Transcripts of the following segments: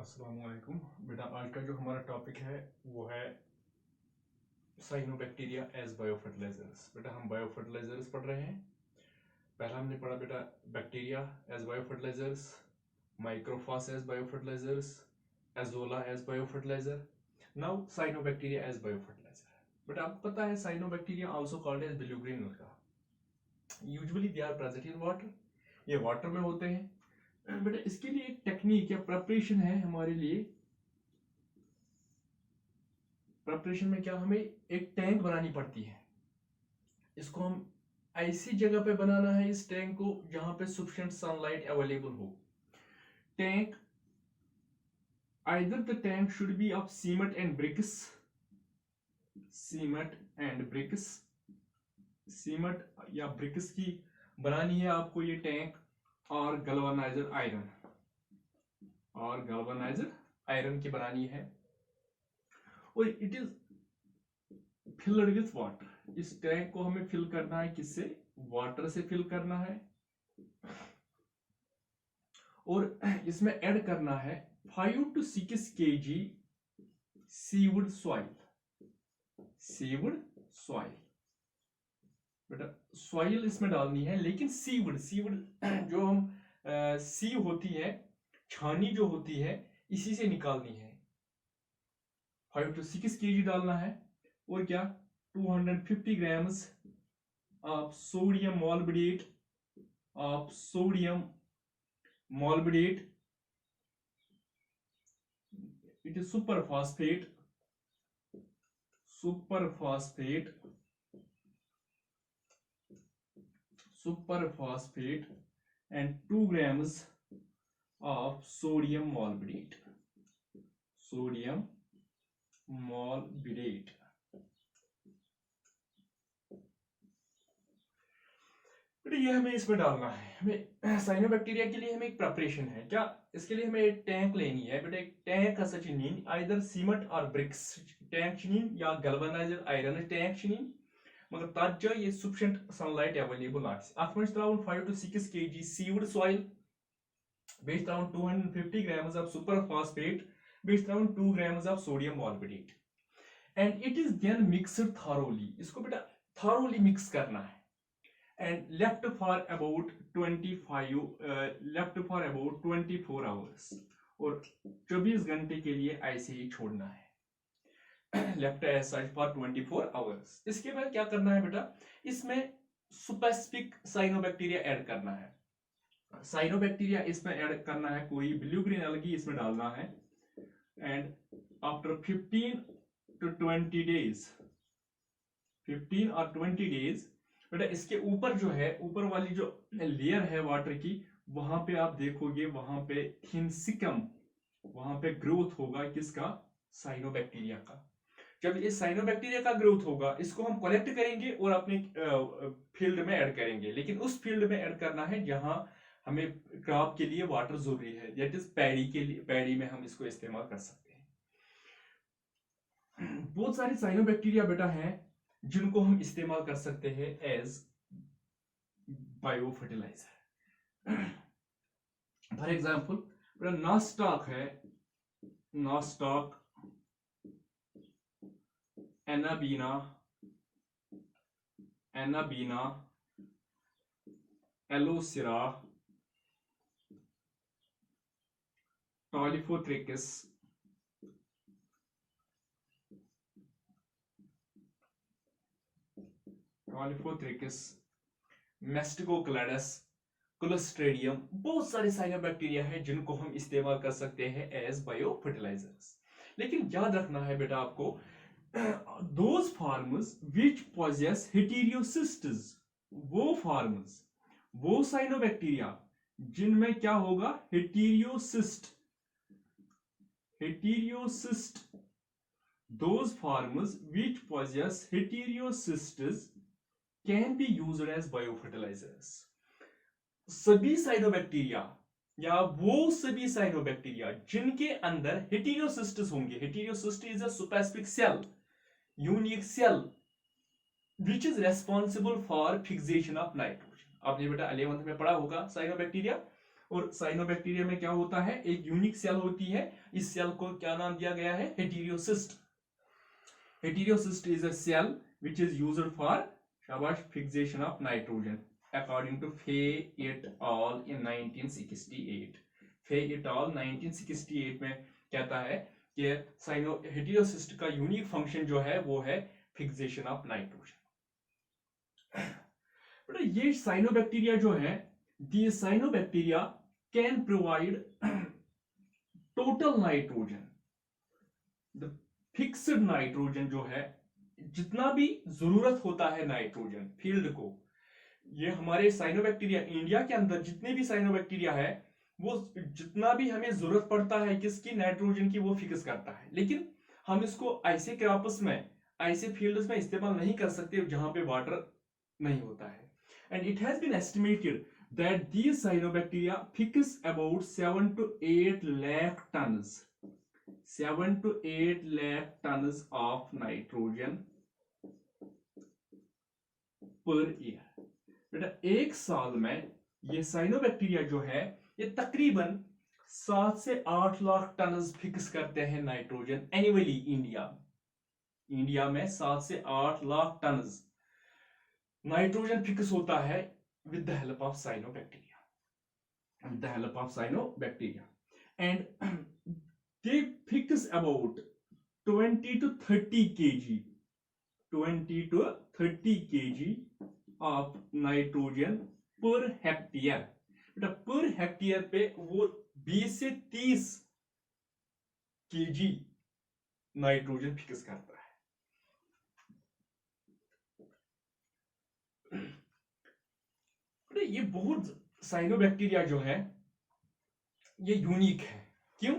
अस्सलाम वालेकुम बेटा। आज का जो हमारा टॉपिक है वो है साइनोबैक्टीरिया एज बायोफर्टिलाइजर्स। बेटा हम बायोफर्टिलाइजर्स पढ़ रहे हैं। पहला हमने पढ़ा बेटा bacteria as biofertilizers, microphos as biofertilizers, azolla as biofertilizer. Now cyanobacteria as biofertilizer. बेटा आपको पता है cyanobacteria also called as blue green alga. Usually they are present in water, ये वाटर में होते हैं। बेटा इसके लिए एक टेक्निक या प्रिपरेशन है हमारे लिए। प्रिपरेशन में क्या, हमें एक टैंक बनानी पड़ती है। इसको हम ऐसी जगह पे बनाना है इस टैंक को जहां पे सफिशिएंट सनलाइट अवेलेबल हो। Tank, either the tank should be of cement and bricks, cement या ब्रिक्स की बनानी है आपको ये टैंक, और गैल्वेनाइज्ड आयरन की बनानी है। और it is filled with water. इस टैंक को हमें फिल करना है किससे? वाटर से फिल करना है। और इसमें ऐड करना है 5 to 6 kg सीवुड सॉइल। बेटा सॉइल इसमें डालनी है, लेकिन सीवुड जो हम सीव होती है, छानी जो होती है, इसी से निकालनी है। 5 to 6 kg डालना है। और क्या, 250 grams of sodium molybdate, it is superphosphate and 2 grams of sodium molybdate। ये हमें इसमें डालना है। हमें साइनोबैक्टीरिया के लिए हमें एक प्रिपरेशन है। क्या, इसके लिए हमें एक टैंक लेनी है। बेटा एक टैंक हसा नीन आइदर सीमेंट और ब्रिक्स टैंक नीन या गैल्वेनाइज्ड आयरन टैंक नीन, मगर तत जो ये सफिशिएंट सनलाइट अवेलेबल अत में 5 to 6 kg सीवड सॉइल, बे 250 grams of superphosphate, बे 2 grams of sodium molybdate, and it is then mixed thoroughly। इसको बेटा thoroughly मिक्स करना है and left for about 24 hours। और 24 घंटे के लिए ऐसे ही छोड़ना है। Left as such for 24 hours। इसके बाद क्या करना है बेटा, इसमें स्पेसिफिक साइनोबैक्टीरिया ऐड करना है। साइनोबैक्टीरिया इसमें ऐड करना है, कोई ब्लू-ग्रीन एल्गी इसमें डालना है। एंड आफ्टर 15 to 20 days, 15 और 20 days, बेटा इसके ऊपर जो है, ऊपर वाली जो लेयर है वाटर की, वहां पे आप देखोगे, वहां पे हिंसिकम, वहां पे ग्रोथ होगा किसका? साइनोबैक्टीरिया का। जब ये साइनोबैक्टीरिया का ग्रोथ होगा, इसको हम कलेक्ट करेंगे और अपने फील्ड में ऐड करेंगे। लेकिन उस फील्ड में ऐड करना है जहां हमें क्रॉप के लिए वाटर जरूरी है, दैट इज पैडी के लिए। पैडी में हम इसको इस्तेमाल कर सकते हैं। बहुत सारे साइनोबैक्टीरिया बेटा हैं जिनको हम इस्तेमाल कर सकते हैं एज बायोफर्टिलाइजर। फॉर एग्जाम्पल बेटा नॉस्टॉक है, नॉस्टॉक, एनाबीना, एलोसिरा, टॉलिफोथ्रिकिस, मेस्टिकोक्लेडस, क्लोस्ट्रिडियम। बहुत सारे साइनोबैक्टीरिया हैं जिनको हम इस्तेमाल कर सकते हैं एज बायोफर्टिलाइजर्स। लेकिन याद रखना है बेटा आपको, those farmers which possess heterocystes, वो फार्मर्स, वो साइनोबैक्टीरिया जिनमें क्या होगा? हेटेरियोसिस्ट। those farmers which possess heterocystes can be used as biofertilizers। सभी साइनोबैक्टीरिया या वो सभी साइनोबैक्टीरिया जिनके अंदर हेटेरियोसिस्ट्स होंगे, heterocyst is a specific cell, unique cell which is responsible for fixation of nitrogen। आपने बेटा 11th में पढ़ा होगा साइनोबैक्टीरिया। और साइनोबैक्टीरिया में क्या होता है, एक यूनिक सेल होती है, इस सेल को क्या नाम दिया गया है, heterocyst. Heterocyst is a cell which is used for शाबाश fixation of nitrogen according to Fay et al in 1968। Fay et all 1968 में कहता है कि हेटेरियोसिस्ट का यूनिक फंक्शन जो है वो है फिक्सेशन ऑफ नाइट्रोजन। बेटा ये साइनोबैक्टीरिया जो है, the cyanobacteria can provide total nitrogen, the fixed nitrogen जो है, जितना भी जरूरत होता है नाइट्रोजन फील्ड को, ये हमारे साइनोबैक्टीरिया इंडिया के अंदर जितने भी साइनोबैक्टीरिया है वो जितना भी हमें जरूरत पड़ता है किसकी, नाइट्रोजन की, वो फिक्स करता है। लेकिन हम इसको ऐसे क्रॉप्स में, ऐसे फील्ड्स में इस्तेमाल नहीं कर सकते जहां पे वाटर नहीं होता है। And it has been estimated that these cyanobacteria fix about 7 to 8 lakh tons 7 to 8 lakh tons of nitrogen per year। बेटा एक साल में ये साइनोबैक्टीरिया जो है ये तकरीबन 7 से 8 लाख टन फिक्स करते हैं नाइट्रोजन एनुअली। इंडिया में 7 से 8 लाख टन नाइट्रोजन फिक्स होता है with the help of cyanobacteria, with the help of cyanobacteria. And they fix about 20 to 30 kg 20 to 30 kg of nitrogen per hectare। बेटा पर हेक्टेयर पे वो 20 से 30 kg नाइट्रोजन फिक्स करता है। बेटा ये बहुत साइनोबैक्टीरिया जो है ये यूनिक है। क्यों?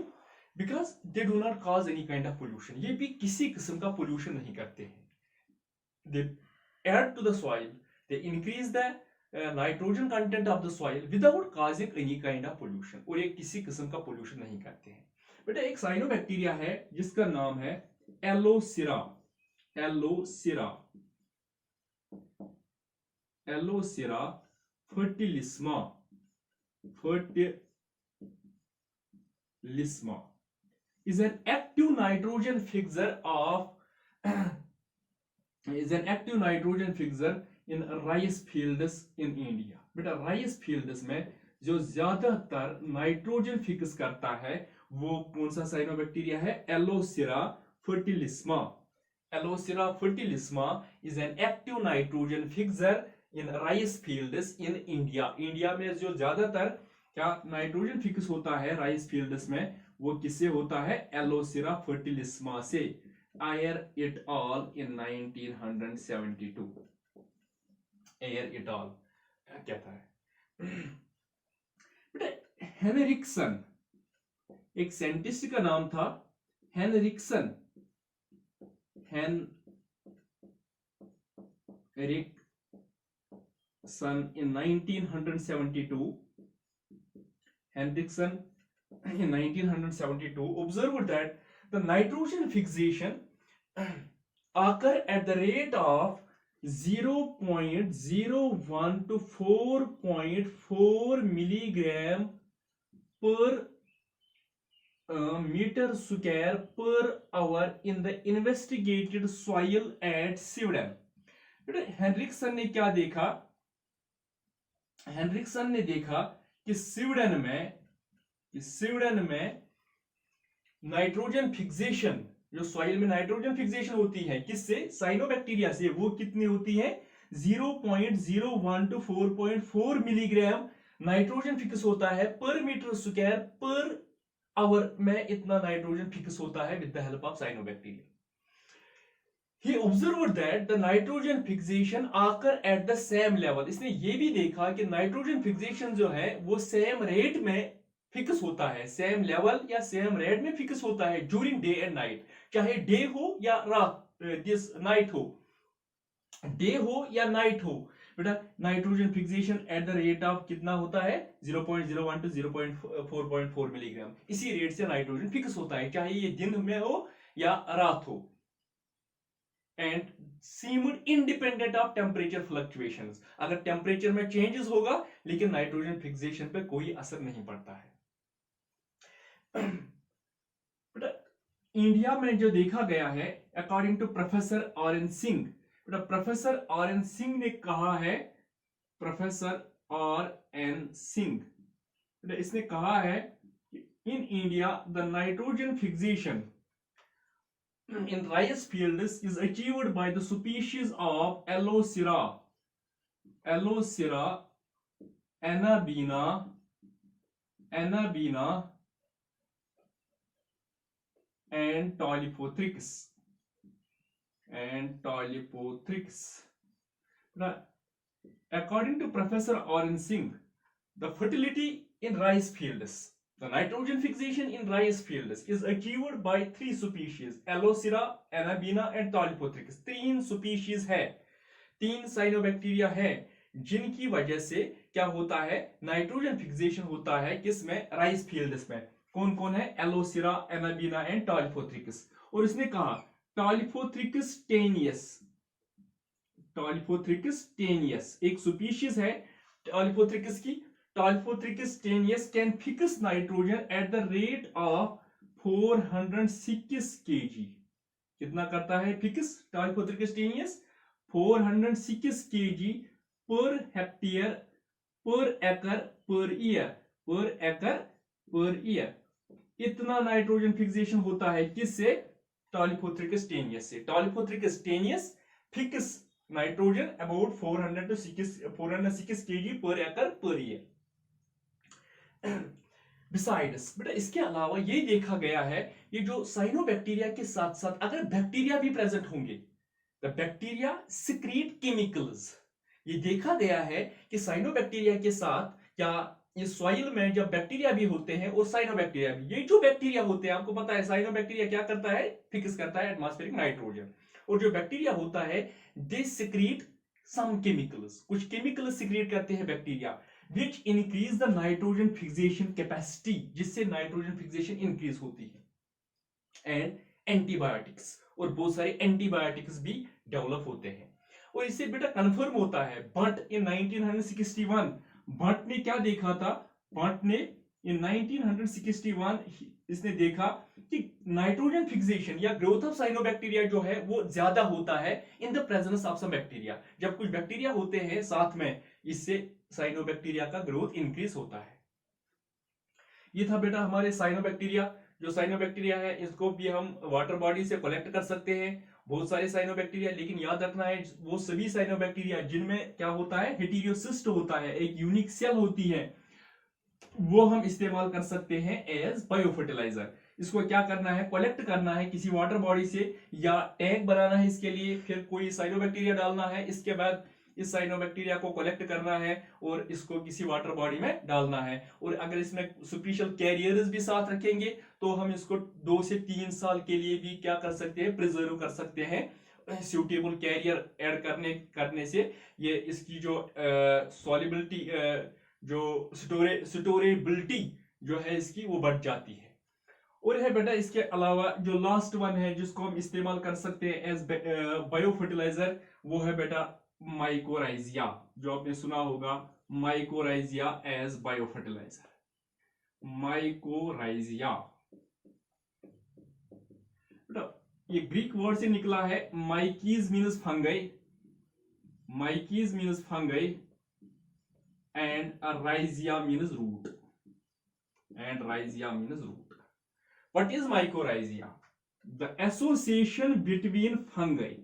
Because they do not cause any kind of pollution. ये भी किसी किस्म का पोल्यूशन नहीं करते हैं। They add to the soil, they increase the nitrogen content of the soil without causing any kind of pollution, और ये किसी किस्म का पोल्यूशन नहीं करते हैं। बेटा एक साइनोबैक्टीरिया है जिसका नाम है एलोसिरा। एलोसिरा एलोसिरा फर्टिलिस्मा। फर्टिलिस्मा is an active nitrogen fixer in rice fields in India। बेटा राइस fields में जो ज्यादातर नाइट्रोजन फिक्स करता है वो कौन सा साइनोबैक्टीरिया है? Aulosira फर्टिलिस्मा। एलोसिरा फर्टिलिस्मा is an active nitrogen fixer in rice fields in India। India में जो ज्यादातर क्या नाइट्रोजन फिक्स होता है राइस फील्ड्स में, वो किससे होता है? एलोसिरा फर्टिलिस्मा से। Aiyer et al in 1972। Aiyer et al कहता है। बेटा हेनरिक्सन, एक साइंटिस्ट का नाम था Henriksson. Henriksson in 1972। Hendrickson in 1972 observed that the nitrogen fixation occur at the rate of 0.01 to 4.4 milligram per meter square per hour in the investigated soil at Sweden। Henriksen ने क्या देखा? Henriksen ने देखा कि Sweden में nitrogen fixation, जो soil में nitrogen fixation होती है किससे? साइनोबैक्टीरिया से। वो कितनी होती है? 0.01 to 4.4 मिलीग्राम नाइट्रोजन फिक्स होता है पर मीटर स्क्वायर पर आवर में। इतना नाइट्रोजन फिक्स होता है with the help of cyanobacteria. He observed that the nitrogen fixation occur at the same level। इसने ये भी देखा कि नाइट्रोजन फिक्सेशन जो है वो सेम रेट में फिक्स होता है, सेम लेवल या सेम रेट में फिक्स होता है ड्यूरिंग डे एंड नाइट। चाहे डे हो या रात, दिस नाइट हो, डे हो या नाइट हो। बेटा nitrogen fixation eight the rate of कितना होता है? 0.01 to 0.4 मिलीग्राम। इसी रेट से नाइट्रोजन फिक्स होता है चाहे ये दिन में हो या रात हो। And seemed independent of temperature fluctuations. अगर टेम्परेचर में चेंजेस होगा लेकिन नाइट्रोजन फिक्सेशन पे कोई असर नहीं पड़ता है। इंडिया में जो देखा गया है according to professor R N Singh, professor R N Singh ने कहा है, प्रोफेसर आर एन सिंह इसने कहा है in India the nitrogen fixation in rice fields is achieved by the species of Allosira, Annabina, and Tolypothrix. According to Professor Oren Singh, the fertility in rice fields, the nitrogen fixation in rice fields is achieved by three species, Allosira, Annabina and Tolypothrix. तीन species है, तीन cyanobacteria है जिनकी वजह से क्या होता है, नाइट्रोजन फिक्सेशन होता है किसमें, राइस फील्ड्स में। कौन कौन है, एलोसिरा, एनाबीना एंड टॉलिफोथ्रिकस। और इसने कहा टॉलिफोथ्रिकस टेनियस एक स्पीशीज है टॉलिफोथ्रिकस की। Tolypothrix tenuis can fix nitrogen at the rate of 406 kg। कितना करता है fix Tolypothrix tenuis, 406 kg per hectare पर एकड़ पर ईयर। इतना नाइट्रोजन फिक्सेशन होता है किससे, टॉलिफोथ्रिकस टेनियस से। टॉलिफोथ्रिकस टेनियस फिक्स नाइट्रोजन अबाउट 406 kg पर एकड़ पर ईयर। बिसाइड्स बेटा इसके अलावा ये देखा गया है, ये जो साइनोबैक्टीरिया के साथ साथ अगर बैक्टीरिया भी प्रेजेंट होंगे, द बैक्टीरिया सिक्रीट केमिकल्स। ये देखा गया है कि साइनोबैक्टीरिया के साथ क्या ये सॉइल में जब बैक्टीरिया भी होते हैं और साइनोबैक्टीरिया भी, ये जो बैक्टीरिया होते हैं आपको पता है साइनोबैक्टीरिया क्या करता है, फिक्स करता है एटमॉस्फेरिक नाइट्रोजन। और जो बैक्टीरिया होता है दे सिक्रीट सम केमिकल्स, कुछ केमिकल्स सिक्रीट करते हैं bacteria which increase the nitrogen fixation capacity, जिससे नाइट्रोजन फिक्सेशन इंक्रीज होती है। एंड एंटीबायोटिक्स, और बहुत सारे एंटीबायोटिक्स भी डेवलप होते हैं। और इससे बेटा कंफर्म होता है बट इन 1961 बट ने क्या देखा था, बट ने इन 1961 इसने देखा कि नाइट्रोजन फिक्सेशन या ग्रोथ ऑफ साइनोबैक्टीरिया जो है वो ज्यादा होता है in the presence of some bacteria. जब कुछ बैक्टीरिया होते हैं साथ में, इससे साइनोबैक्टीरिया का ग्रोथ इंक्रीज होता है। ये था बेटा हमारे साइनोबैक्टीरिया। जो साइनोबैक्टीरिया है इसको भी हम वाटर बॉडी से कलेक्ट कर सकते हैं, बहुत सारे साइनोबैक्टीरिया, लेकिन याद रखना है वो सभी साइनोबैक्टीरिया जिनमें क्या होता है, हेटेरोसिस्ट होता है, एक यूनिक सेल होती है, वो हम इस्तेमाल कर सकते हैं एज बायोफर्टिलाइजर। इसको क्या करना है, कलेक्ट करना है किसी वाटर बॉडी से या टैंक बनाना है इसके लिए, फिर कोई साइनोबैक्टीरिया डालना है, इसके बाद इस साइनोबैक्टीरिया को कलेक्ट करना है और इसको किसी वाटर बॉडी में डालना है। और अगर इसमें स्पेशल कैरियर्स भी साथ रखेंगे तो हम इसको 2 से 3 साल के लिए भी क्या कर सकते हैं, प्रिजर्व कर सकते हैं। सूटेबल कैरियर ऐड करने से ये इसकी जो सॉल्युबिलिटी जो स्टोरेबिलिटी जो है इसकी वो बढ़ जाती है। और है बेटा इसके अलावा जो लास्ट वन है जिसको हम इस्तेमाल कर सकते हैं एज बायोफर्टिलाइजर, वो है बेटा माइकोराइजिया, जो आपने सुना होगा माइकोराइजिया एज बायोफर्टिलाइजर। माइकोराइजिया ये ग्रीक वर्ड से निकला है, mykes means fungi and rhizia means root, What is mycorrhiza? The association between fungi,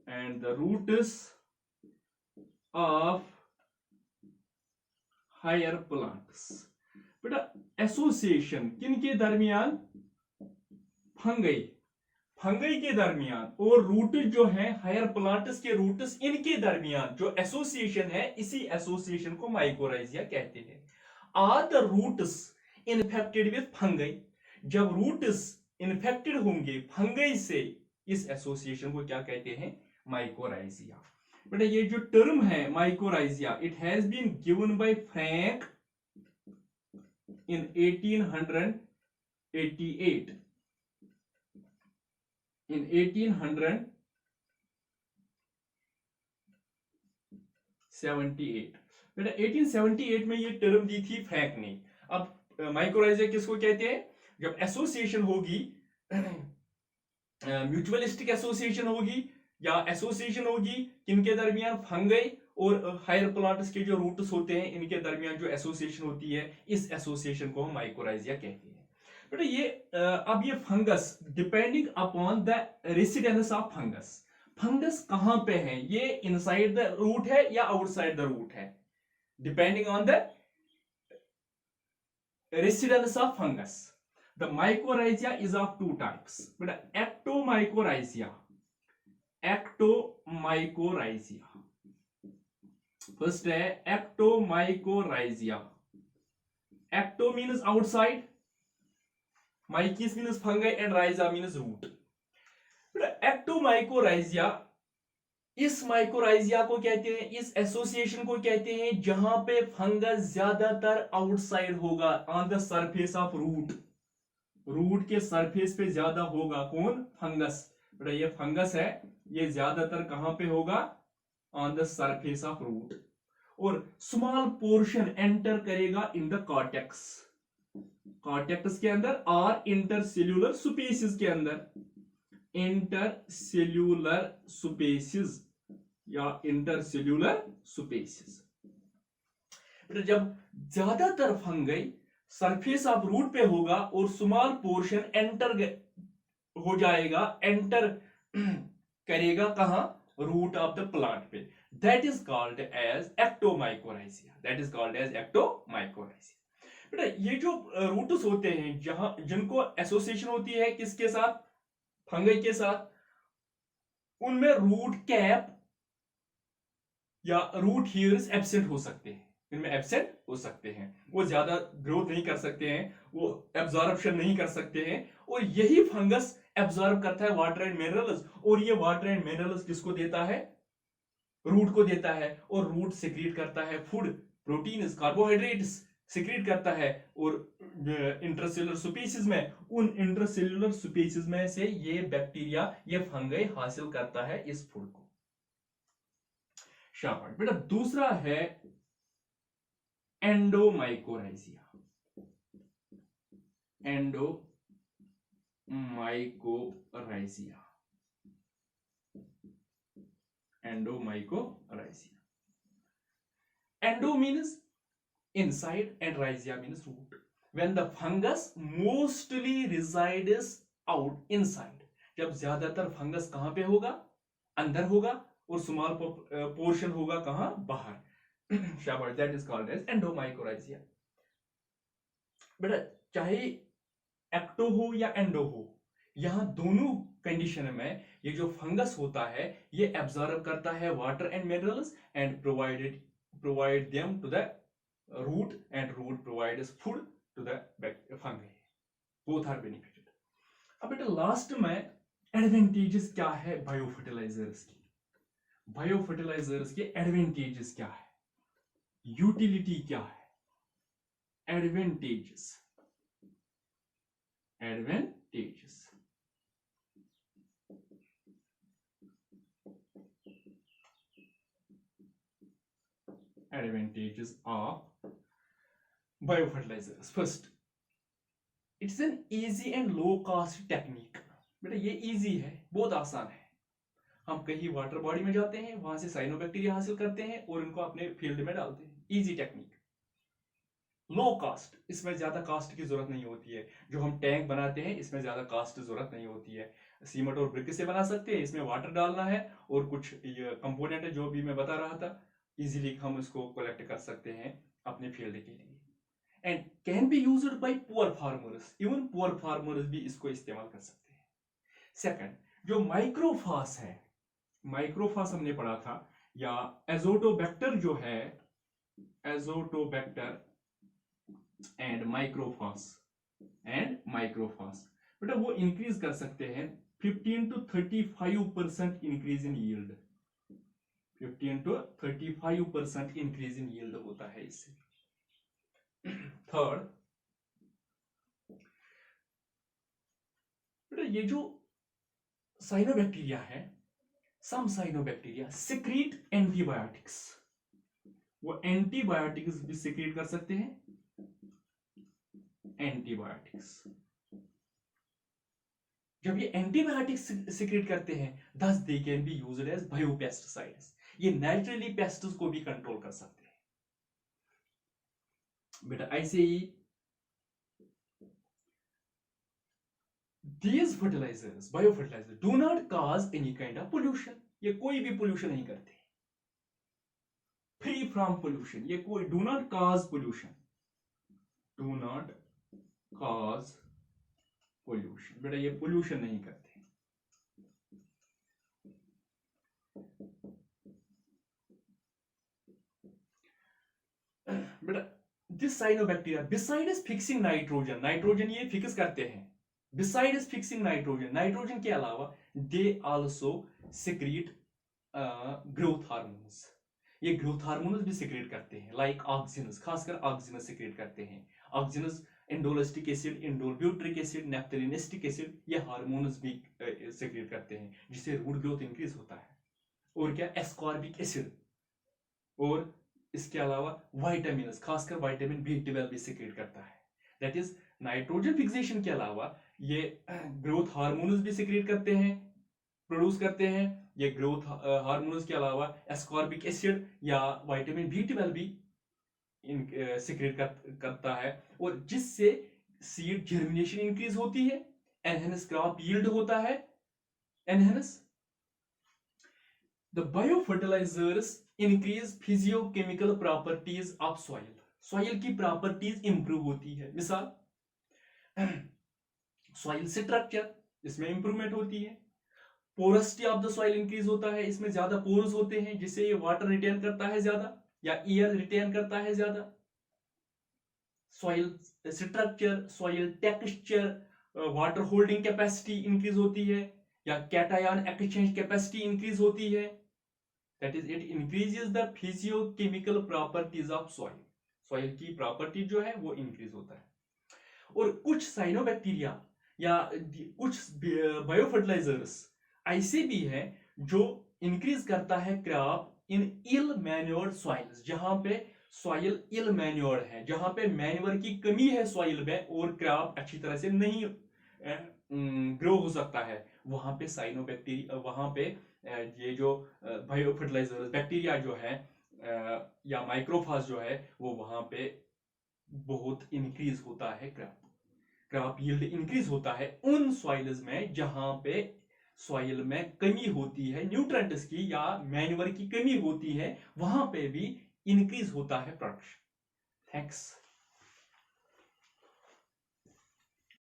and the roots of higher plants। बेटा एसोसिएशन किनके दरमियान, फंगई के दरमियान, और रूट जो है हायर प्लांट्स के रूट्स इनके दरमियान जो एसोसिएशन है, इसी एसोसिएशन को माइकोराइजिया कहते हैं। Are the roots infected with fungi, जब रूट्स इन्फेक्टेड होंगे फंगई से, इस एसोसिएशन को क्या कहते हैं, माइकोराइजिया। बेटा ये जो टर्म है mycorrhiza, it has been given by Frank in 1888 in 1878। बेटा 1878 में ये टर्म दी थी फ्रैंक ने। अब माइक्रोराइजिया किसको कहते हैं? जब एसोसिएशन होगी, म्यूचुअलिस्टिक एसोसिएशन होगी या एसोसिएशन होगी किनके दरमियान, फंगई और हायर प्लांट्स के जो रूट्स होते हैं इनके दरमियान जो एसोसिएशन होती है, इस एसोसिएशन को हम माइकोराइजिया कहते हैं। बेटा ये अब ये fungus depending upon the residence of fungus, fungus कहां पे है, ये इनसाइड द रूट है या आउटसाइड द रूट है, depending on the residence of fungus. The mycorrhiza is of two types. But ectomycorrhiza. Ectomycorrhiza. First है ectomycorrhiza. Ecto means outside. Myces means fungi and rhiza means root. But ectomycorrhiza, इस माइकोराइजिया को कहते हैं, इस association को कहते हैं जहां पे फंगस ज्यादातर आउटसाइड होगा, on the surface of root, root के सरफेस पे ज्यादा होगा। कौन? फंगस। बेटा ये फंगस है, ये ज्यादातर कहां पे होगा? On the surface of root, और स्मॉल पोर्शन एंटर करेगा इन द कॉर्टेक्स, कॉर्टेक्स के अंदर और इंटरसेल्यूलर स्पेसिस के अंदर, इंटरसेल्यूलर स्पेसिस या इंटरसेल्यूलर स्पेसिस। जब ज्यादातर फंगई सरफेस ऑफ रूट पे होगा और स्मॉल पोर्शन एंटर हो जाएगा, एंटर करेगा कहां? रूट ऑफ द प्लांट पे, that is called as ectomycorrhiza, that is called as ectomycorrhiza. बेटा ये जो रूट्स होते हैं जहां जिनको एसोसिएशन होती है किसके साथ? फंगई के साथ, उनमें रूट कैप या रूट हेयर्स एब्सेंट हो सकते हैं, इनमें एब्सेंट हो सकते हैं, वो ज्यादा ग्रोथ नहीं कर सकते हैं, वो एब्जॉर्प्शन नहीं कर सकते हैं, और यही फंगस एब्जॉर्ब करता है वाटर एंड मिनरल्स, और ये वाटर एंड मिनरल्स किसको देता है? रूट को देता है, और रूट सिक्रीट करता है फूड, प्रोटीन्स, कार्बोहाइड्रेट्स सिक्रीट करता है, और इंटरसेलुलर स्पीसीज में, उन इंटरसेल्युलर स्पीसीज में से ये बैक्टीरिया, ये फंगई हासिल करता है इस फूड को। शाबाश। बेटा दूसरा है endomycorrhiza, endomycorrhiza, endomycorrhiza. Endo means inside and rhizia means root. When the fungus mostly resides out inside, जब ज्यादातर फंगस कहां पे होगा? अंदर होगा, और स्मॉल पोर्शन होगा कहां? बाहर। शाबाश, दैट इज कॉल्ड एज एंडोमाइकोराइजिया। बेटा चाहे एक्टो हो या एंडो हो, यहां दोनों कंडीशन में ये जो फंगस होता है ये एब्जॉर्ब करता है water and minerals and provide them to the root, and root provides food to the fungi. Both are benefited. अब बेटा लास्ट में एडवांटेजेस क्या है बायोफर्टिलाइजर्स की? बायोफर्टिलाइजर्स के एडवांटेजेस क्या है, यूटिलिटी क्या है? Advantages, advantages advantages of biofertilizers. First, it's an easy and low cost technique. बेटा ये इजी है, बहुत आसान है। हम कहीं वाटर बॉडी में जाते हैं, वहां से साइनोबैक्टीरिया हासिल करते हैं और इनको अपने फील्ड में डालते हैं। इजी टेक्निक, लो कास्ट, इसमें ज्यादा कास्ट की जरूरत नहीं होती है। जो हम टैंक बनाते हैं इसमें ज्यादा कास्ट जरूरत नहीं होती है, सीमेंट और ब्रिक से बना सकते हैं, इसमें वाटर डालना है और कुछ कंपोनेंट है जो भी मैं बता रहा था, इजीली हम इसको कलेक्ट कर सकते हैं अपने फील्ड के लिए, and can be used by poor farmers, even poor farmers भी इसको इस्तेमाल कर सकते हैं। सेकंड, जो माइक्रोफास है, माइक्रोफास हमने पढ़ा था, या एजोटोबैक्टर जो है, एजोटोबैक्टर एंड माइक्रोफास, बेटा वो इंक्रीज कर सकते हैं 15 to 35% increase in yield, 15 to 35% increase in yield होता है इससे। थर्ड, बेटा ये जो साइनोबैक्टीरिया है, सम साइनोबैक्टीरिया सिक्रीट एंटीबायोटिक्स, वो एंटीबायोटिक्स भी सिक्रीट कर सकते हैं, एंटीबायोटिक्स। जब ये एंटीबायोटिक्स सिक्रेट करते हैं, thus they can be used as biopesticides, ये नेचुरली पेस्ट्स को भी कंट्रोल कर सकते हैं। बेटा ऐसे ही these fertilizers, biofertilizers do not cause any kind of pollution, ये कोई भी पोल्यूशन नहीं करते, फ्री फ्रॉम पोल्यूशन, ये कोई do not cause pollution, do not cause pollution, बेटा ये पोल्यूशन नहीं करते। बेटा this cyanobacteria besides fixing nitrogen, nitrogen ये फिक्स करते हैं, बिसाइड्स फिक्सिंग नाइट्रोजन, नाइट्रोजन के अलावा they also secrete growth hormones, ये ग्रोथ हार्मोन्स भी सिक्रेट करते हैं, लाइक ऑक्सिनस, खासकर ऑक्सिनस सिक्रेट करते हैं, ऑक्सिनस, इंडोलेस्टिक एसिड, इंडोलब्यूट्रिक एसिड, नेफ्थेलिनेस्टिक एसिड, ये हार्मोन्स भी सिक्रेट करते हैं, जिससे रूट ग्रोथ इंक्रीज होता है। और क्या, एस्कॉर्बिक एसिड, और इसके अलावा विटामिन, खासकर विटामिन B12 भी सिक्रेट करता है। दैट इज नाइट्रोजन फिक्सेशन के अलावा ये ग्रोथ हार्मोन्स भी सिक्रेट करते हैं, प्रोड्यूस करते हैं। ये ग्रोथ हार्मोन्स के अलावा एस्कॉर्बिक एसिड या विटामिन B12 भी सिक्रेट करता है, और जिससे सीड जर्मिनेशन इंक्रीज होती है, एनहेंस क्रॉप यील्ड होता है, enhance. The biofertilizers increase physicochemical properties of soil, soil की प्रॉपर्टीज इंप्रूव होती है। मिसाल सॉइल स्ट्रक्चर, इसमें इंप्रूवमेंट होती है। Porosity of the soil increase होता है, इसमें ज्यादा पोर्स होते हैं, जिससे ये वाटर रिटेन करता है ज्यादा या एयर रिटेन करता है ज्यादा। Soil structure, soil texture, water holding capacity increase होती है, या कैटायन एक्सचेंज कैपेसिटी इंक्रीज होती है। That is it increases the physiochemical properties of soil, soil की प्रॉपर्टी जो है वो इंक्रीज होता है। और कुछ साइनोबैक्टीरिया या कुछ बायोफर्टिलाइजर्स ऐसे भी है जो इंक्रीज करता है क्रॉप इन इल मैन्योर्ड सॉइल्स, जहां पे सॉइल इल मैन्योर्ड है, जहां पे मैन्योर की कमी है सॉइल में और क्रॉप अच्छी तरह से नहीं ग्रो हो सकता है, वहां पे साइनोबैक्टीरिया, वहां पे ये जो बायोफर्टिलाइजर्स बैक्टीरिया जो है या माइक्रोफाज जो है वो वहां पे बहुत इंक्रीज होता है, क्रॉप यील्ड इंक्रीज होता है उन सॉइल्स में जहां पे सॉइल में कमी होती है न्यूट्रिएंट्स की या मैन्योर की कमी होती है, वहां पे भी इंक्रीज होता है प्रोडक्शन। थैंक्स।